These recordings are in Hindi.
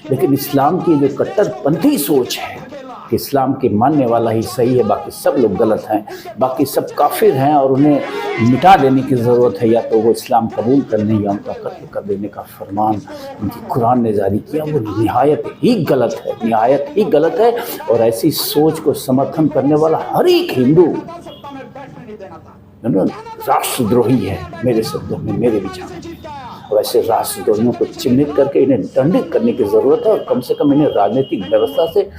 लेकिन इस्लाम की जो कट्टरपंथी सोच है कि इस्लाम के मानने वाला ही सही है, बाकी सब लोग गलत हैं, बाकी सब काफिर हैं और उन्हें मिटा देने की ज़रूरत है, या तो वो इस्लाम कबूल करने या उनका कत्ल कर देने का फरमान उनकी कुरान ने जारी किया, वो निहायत ही गलत है, निहायत ही गलत है। और ऐसी सोच को समर्थन करने वाला हर एक हिंदू राष्ट्रद्रोही है मेरे शब्दों में, मेरे विचार में। और ऐसे राष्ट्रद्रोहियों को चिन्हित करके इन्हें दंडित करने की ज़रूरत है और कम से कम इन्हें राजनीतिक व्यवस्था से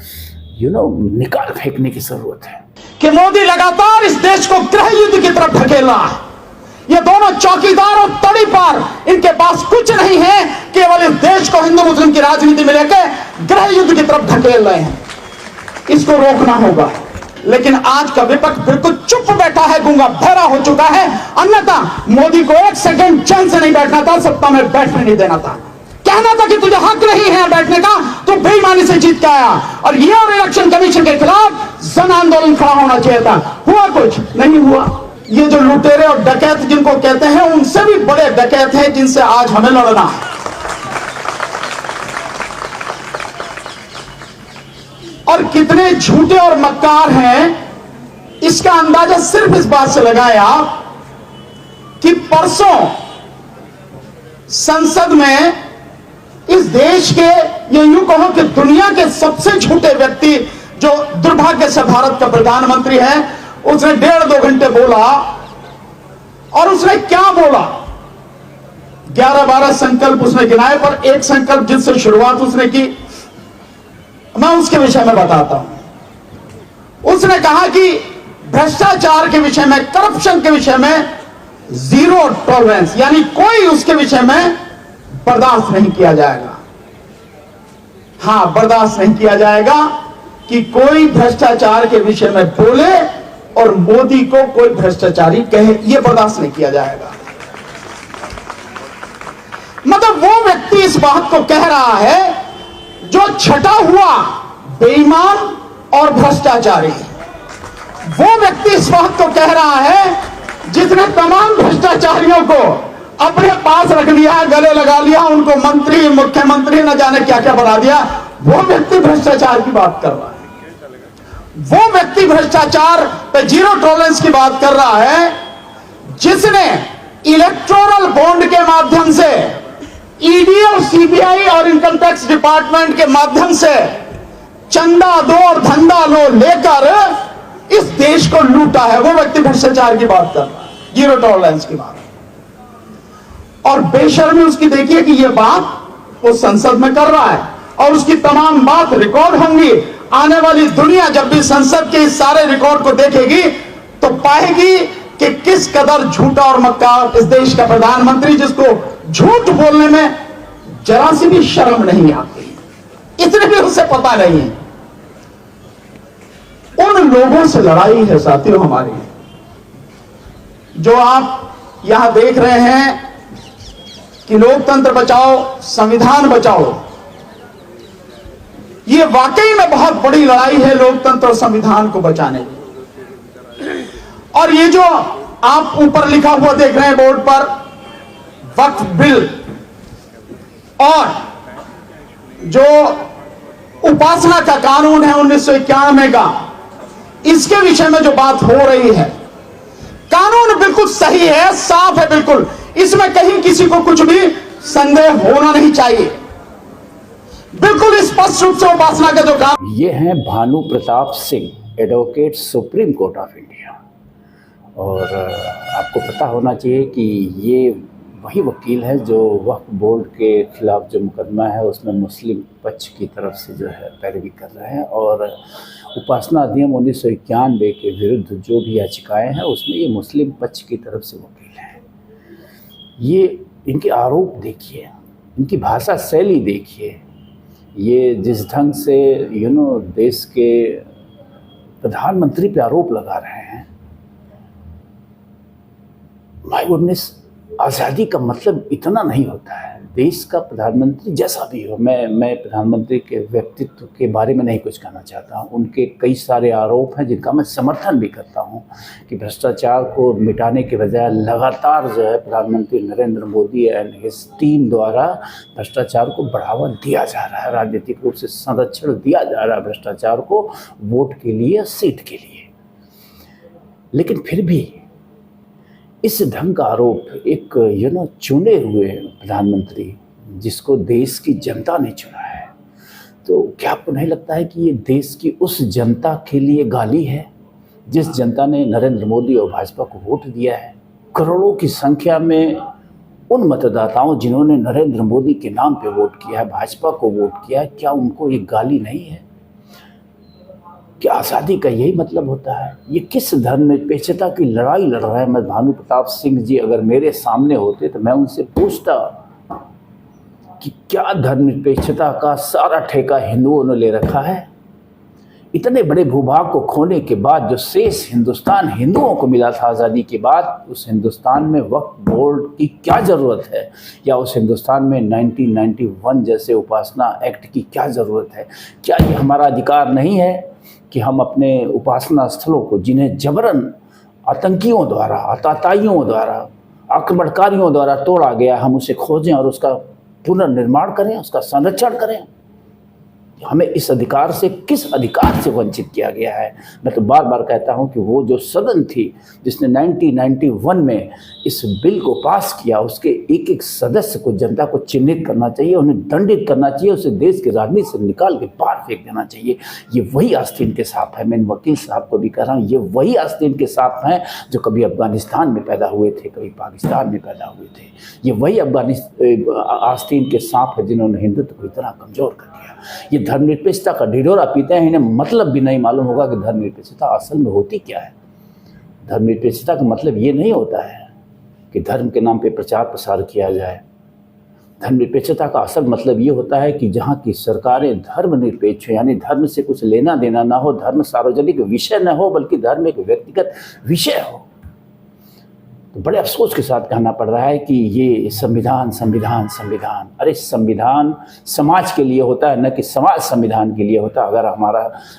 निकाल फेंकने की जरूरत है। कि मोदी लगातार इस देश को गृह युद्ध की तरफ ढकेल रहा है। ये दोनों चौकीदार और तड़ी पार, इनके पास कुछ नहीं है, केवल इस देश को हिंदू मुस्लिम की राजनीति में लेकर गृह युद्ध की तरफ ढकेल रहे हैं। इसको रोकना होगा। लेकिन आज का विपक्ष बिल्कुल चुप बैठा है, गूंगा बहरा हो चुका है। अन्यथा मोदी को एक सेकंड चैन से नहीं बैठना था, सत्ता में बैठने नहीं देना था, कहना था कि तुझे हक नहीं है बैठने का, तो बेईमानी से जीत के आया। और ये और इलेक्शन कमीशन के खिलाफ जन आंदोलन खड़ा होना चाहिए था। हुआ कुछ नहीं हुआ। ये जो लुटेरे और डकैत जिनको कहते हैं, उनसे भी बड़े डकैत हैं जिनसे आज हमें लड़ना। और कितने झूठे और मक्कार हैं, इसका अंदाजा सिर्फ इस बात से लगाएं आप कि परसों संसद में इस देश के, ये यूं कहो कि दुनिया के सबसे झूठे व्यक्ति, जो दुर्भाग्य से भारत का प्रधानमंत्री है, उसने 1.5-2 घंटे बोला। और उसने क्या बोला? 11-12 संकल्प उसने गिनाए, पर एक संकल्प जिससे शुरुआत उसने की, मैं उसके विषय में बताता हूं। उसने कहा कि भ्रष्टाचार के विषय में, करप्शन के विषय में जीरो टॉलरेंस, यानी कोई उसके विषय में बर्दाश्त नहीं किया जाएगा। हां, बर्दाश्त नहीं किया जाएगा कि कोई भ्रष्टाचार के विषय में बोले और मोदी को कोई भ्रष्टाचारी कहे, यह बर्दाश्त नहीं किया जाएगा। मतलब वो व्यक्ति इस बात को कह रहा है जो छटा हुआ बेईमान और भ्रष्टाचारी। वो व्यक्ति इस बात को कह रहा है जिसने तमाम भ्रष्टाचारियों को अपने पास रख लिया, गले लगा लिया, उनको मंत्री, मुख्यमंत्री न जाने क्या क्या बना दिया। वो व्यक्ति भ्रष्टाचार की बात कर रहा है। वो व्यक्ति भ्रष्टाचार पे जीरो टॉलरेंस की बात कर रहा है जिसने इलेक्टोरल बॉन्ड के माध्यम से, ईडी और सीबीआई और इनकम टैक्स डिपार्टमेंट के माध्यम से चंदा दो और धंधा लो लेकर इस देश को लूटा है। वो व्यक्ति भ्रष्टाचार की बात कर रहा है, जीरो टॉलरेंस की बात। और बेशर्मी उसकी देखिए कि यह बात वो संसद में कर रहा है और उसकी तमाम बात रिकॉर्ड होंगी। आने वाली दुनिया जब भी संसद के इस सारे रिकॉर्ड को देखेगी तो पाएगी कि किस कदर झूठा और मक्कार इस देश का प्रधानमंत्री, जिसको झूठ बोलने में जरा सी भी शर्म नहीं आती, इतने भी उसे पता नहीं है। उन लोगों से लड़ाई है साथियों हमारी। जो आप यहां देख रहे हैं कि लोकतंत्र बचाओ, संविधान बचाओ, ये वाकई में बहुत बड़ी लड़ाई है लोकतंत्र और संविधान को बचाने की। और ये जो आप ऊपर लिखा हुआ देख रहे हैं बोर्ड पर, वक्फ बिल, और जो उपासना का कानून है 1991 का, इसके विषय में जो बात हो रही है, कानून बिल्कुल सही है, साफ है बिल्कुल, इसमें कहीं किसी को कुछ भी संदेह होना नहीं चाहिए। बिल्कुल स्पष्ट रूप से उपासना का जो काम। ये हैं Bhanu Pratap Singh, advocate supreme court of India. और आपको पता होना चाहिए कि ये वही वकील है जो वक्फ बोर्ड के खिलाफ जो मुकदमा है उसमें मुस्लिम पक्ष की तरफ से जो है पैरवी कर रहे हैं। और उपासना अधिनियम 1991 के विरुद्ध जो भी याचिकाएं हैं उसमें ये मुस्लिम पक्ष की तरफ से वकील हैं। ये इनके आरोप देखिए, इनकी भाषा शैली देखिए, ये जिस ढंग से देश के प्रधानमंत्री पे आरोप लगा रहे हैं, माय गुडनेस, आज़ादी का मतलब इतना नहीं होता है। देश का प्रधानमंत्री जैसा भी हो, मैं प्रधानमंत्री के व्यक्तित्व के बारे में नहीं कुछ कहना चाहता हूँ। उनके कई सारे आरोप हैं जिनका मैं समर्थन भी करता हूँ कि भ्रष्टाचार को मिटाने के बजाय लगातार जो है प्रधानमंत्री Narendra Modi and his team द्वारा भ्रष्टाचार को बढ़ावा दिया जा रहा है, राजनीतिक रूप से संरक्षण दिया जा रहा है भ्रष्टाचार को, वोट के लिए, सीट के लिए। लेकिन फिर भी इस ढंग का आरोप एक चुने हुए प्रधानमंत्री जिसको देश की जनता ने चुना है, तो क्या आपको नहीं लगता है कि ये देश की उस जनता के लिए गाली है जिस जनता ने नरेंद्र मोदी और भाजपा को वोट दिया है? करोड़ों की संख्या में उन मतदाताओं जिन्होंने नरेंद्र मोदी के नाम पे वोट किया है, भाजपा को वोट किया है, क्या उनको ये गाली नहीं है? क्या आज़ादी का यही मतलब होता है? ये किस धर्मनिरपेक्षता की लड़ाई लड़ रहा है? मैं भानु प्रताप सिंह जी अगर मेरे सामने होते तो मैं उनसे पूछता कि क्या धर्मनिरपेक्षता का सारा ठेका हिंदुओं ने ले रखा है? इतने बड़े भूभाग को खोने के बाद जो शेष हिंदुस्तान हिंदुओं को मिला था आज़ादी के बाद, उस हिंदुस्तान में वक्फ बोर्ड की क्या ज़रूरत है? या उस हिंदुस्तान में 1991 जैसे उपासना एक्ट की क्या ज़रूरत है? क्या ये हमारा अधिकार नहीं है कि हम अपने उपासना स्थलों को, जिन्हें जबरन आतंकियों द्वारा, आतताइयों द्वारा, आक्रमणकारियों द्वारा तोड़ा गया, हम उसे खोजें और उसका पुनर्निर्माण करें, उसका संरक्षण करें? हमें इस अधिकार से, किस अधिकार से वंचित किया गया है? मैं तो बार बार कहता हूं कि वो जो सदन थी जिसने 1991 में इस बिल को पास किया, उसके एक एक सदस्य को जनता को चिन्हित करना चाहिए, उन्हें दंडित करना चाहिए, उसे देश की राजनीति से निकाल के बाहर फेंक देना चाहिए। ये वही आस्तीन के सांप है। मैं इन वकील साहब को भी कह रहा हूँ, ये वही आस्तीन के सांप हैं जो कभी अफगानिस्तान में पैदा हुए थे, कभी पाकिस्तान में पैदा हुए थे। ये वही आस्तीन के सांप है जिन्होंने हिंदुत्व को इतना कमज़ोर कर दिया। ये धर्मनिरपेक्षता का ढिढोरा पीते हैं, इन्हें मतलब भी नहीं मालूम होगा कि धर्मनिरपेक्षता असल में होती क्या है। धर्मनिरपेक्षता का मतलब ये नहीं होता है कि धर्म के नाम पे प्रचार प्रसार किया जाए। धर्मनिरपेक्षता का असल मतलब ये होता है कि जहाँ की सरकारें धर्मनिरपेक्ष हो, यानी धर्म से कुछ लेना देना ना हो, धर्म सार्वजनिक विषय न हो, बल्कि धर्म एक व्यक्तिगत विषय हो। तो बड़े अफसोस के साथ कहना पड़ रहा है कि ये संविधान संविधान संविधान, अरे संविधान समाज के लिए होता है, न कि समाज संविधान के लिए होता है। अगर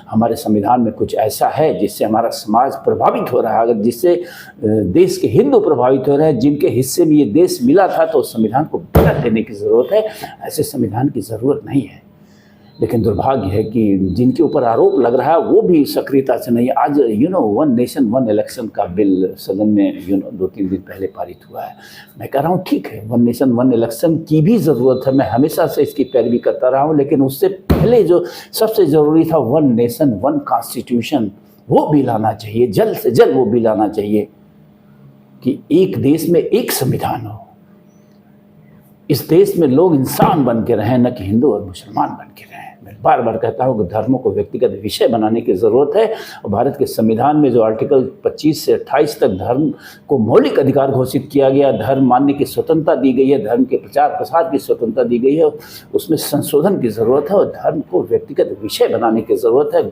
हमारे संविधान में कुछ ऐसा है जिससे हमारा समाज प्रभावित हो रहा है, अगर जिससे देश के हिंदू प्रभावित हो रहे हैं, जिनके हिस्से में ये देश मिला था, तो उस संविधान को बदल देने की ज़रूरत है। ऐसे संविधान की ज़रूरत नहीं है। लेकिन दुर्भाग्य है कि जिनके ऊपर आरोप लग रहा है वो भी सक्रियता से नहीं। आज वन नेशन वन इलेक्शन का बिल सदन में 2-3 दिन पहले पारित हुआ है। मैं कह रहा हूँ ठीक है, वन नेशन वन इलेक्शन की भी ज़रूरत है, मैं हमेशा से इसकी पैरवी करता रहा हूँ। लेकिन उससे पहले जो सबसे ज़रूरी था, वन नेशन वन कॉन्स्टिट्यूशन, वो बिल आना चाहिए, जल्द से जल्द वो बिल आना चाहिए कि एक देश में एक संविधान हो, इस देश में लोग इंसान बन के रहें, न कि हिंदू और मुसलमान बन के रहें। मैं बार बार कहता हूँ कि धर्मों को व्यक्तिगत विषय बनाने की ज़रूरत है। और भारत के संविधान में जो आर्टिकल 25 से 28 तक धर्म को मौलिक अधिकार घोषित किया गया, धर्म मानने की स्वतंत्रता दी गई है, धर्म के प्रचार प्रसार की स्वतंत्रता दी गई है, उसमें संशोधन की ज़रूरत है। और धर्म को व्यक्तिगत विषय बनाने की ज़रूरत है।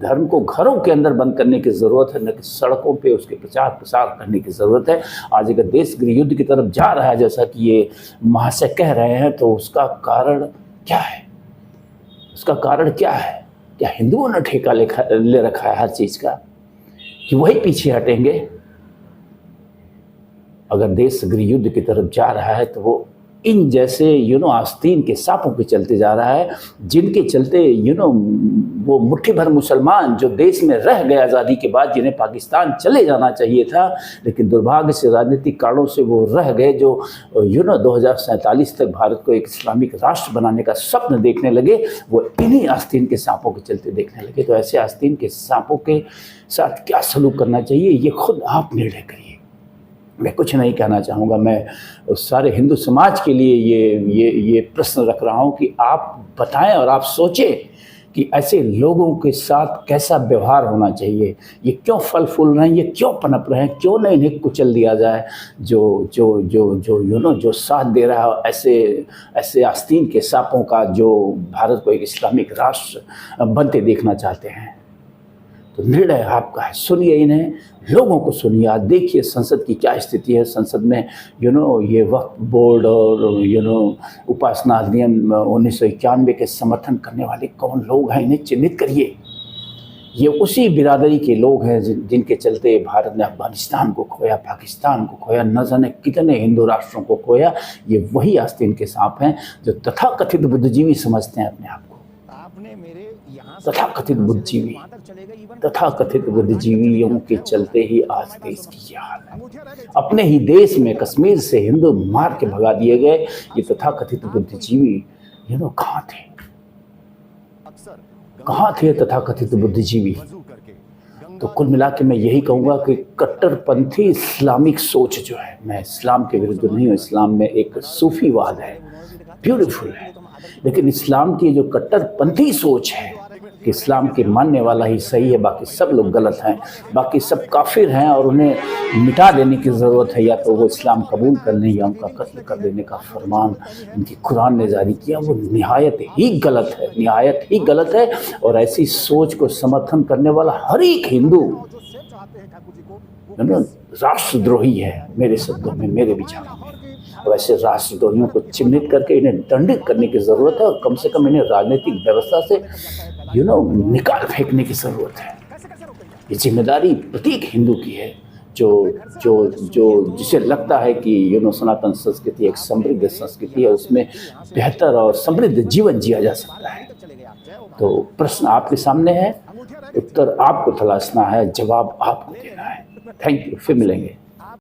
धर्म को घरों के अंदर बंद करने की ज़रूरत है, न कि सड़कों पर उसके प्रचार प्रसार करने की ज़रूरत है। आज अगर देश गृह युद्ध की तरफ जा रहा है, जैसा कि ये महाशय कह रहे हैं, तो उसका कारण क्या है? उसका कारण क्या है? क्या हिंदुओं ने ठेका ले रखा है हर चीज़ का, कि वही पीछे हटेंगे? अगर देश गृह युद्ध की तरफ जा रहा है तो वो इन जैसे आस्तीन के सांपों पे चलते जा रहा है, जिनके चलते वो मुट्ठी भर मुसलमान जो देश में रह गए आज़ादी के बाद, जिन्हें पाकिस्तान चले जाना चाहिए था, लेकिन दुर्भाग्य से राजनीतिक कारणों से वो रह गए, जो 2047 तक भारत को एक इस्लामिक राष्ट्र बनाने का स्वप्न देखने लगे, वो इन्हीं आस्तीन के सांपों के चलते देखने लगे। तो ऐसे आस्तीन के सांपों के साथ क्या सलूक करना चाहिए, ये खुद आप निर्णय करिए। मैं कुछ नहीं कहना चाहूँगा। मैं सारे हिंदू समाज के लिए ये प्रश्न रख रहा हूँ कि आप बताएं और आप सोचें कि ऐसे लोगों के साथ कैसा व्यवहार होना चाहिए। ये क्यों फल फूल रहे हैं, ये क्यों पनप रहे हैं, क्यों नहीं इन्हें कुचल दिया जाए? जो साथ दे रहा है ऐसे आस्तीन के सांपों का, जो भारत को एक इस्लामिक राष्ट्र बनते देखना चाहते हैं। तो निर्णय आपका है, सुनिए इन्हें, लोगों को सुनिए। आज देखिए संसद की क्या स्थिति है। संसद में ये वक्फ बोर्ड और उपासना अधिनियम 1991 के समर्थन करने वाले कौन लोग हैं, इन्हें चिन्हित करिए। ये उसी बिरादरी के लोग हैं जिनके चलते भारत ने अफगानिस्तान को खोया, पाकिस्तान को खोया, न जाने कितने हिंदू राष्ट्रों को खोया। ये वही आस्तीन के सांप हैं जो तथाकथित बुद्धिजीवी समझते हैं अपने आप को। तथाकथित बुद्धिजीवी, तथाकथित बुद्धिजीवियों के चलते ही आज देश की यह हाल है। अपने ही देश में कश्मीर से हिंदू मार के भगा दिए गए। ये तथाकथित बुद्धिजीवी कहाँ थे? कहाँ थे तथाकथित बुद्धिजीवी? तो कुल मिला के मैं यही कहूँगा कि कट्टरपंथी इस्लामिक सोच जो है, मैं इस्लाम के विरुद्ध नहीं हूँ, इस्लाम में एक सूफीवाद है, ब्यूटीफुल है, लेकिन इस्लाम की जो कट्टरपंथी सोच है कि इस्लाम के मानने वाला ही सही है, बाकी सब लोग गलत हैं, बाकी सब काफिर हैं और उन्हें मिटा देने की ज़रूरत है, या तो वो इस्लाम कबूल कर लें या उनका कत्ल कर देने का फरमान इनकी कुरान ने जारी किया, वो निहायत ही गलत है, निहायत ही गलत है। और ऐसी सोच को समर्थन करने वाला हर एक हिंदू राष्ट्रद्रोही है, मेरे शब्दों में, मेरे विचारों में। और ऐसे राष्ट्रद्रोहियों को चिन्हित करके इन्हें दंडित करने की ज़रूरत है और कम से कम इन्हें राजनीतिक व्यवस्था से निकाल फेंकने की ज़रूरत है। ये जिम्मेदारी प्रत्येक हिंदू की है जो जिसे लगता है कि सनातन संस्कृति एक समृद्ध संस्कृति है, उसमें बेहतर और समृद्ध जीवन जिया जा सकता है। तो प्रश्न आपके सामने है, उत्तर आपको तलाशना है, जवाब आपको देना है। थैंक यू, फिर मिलेंगे।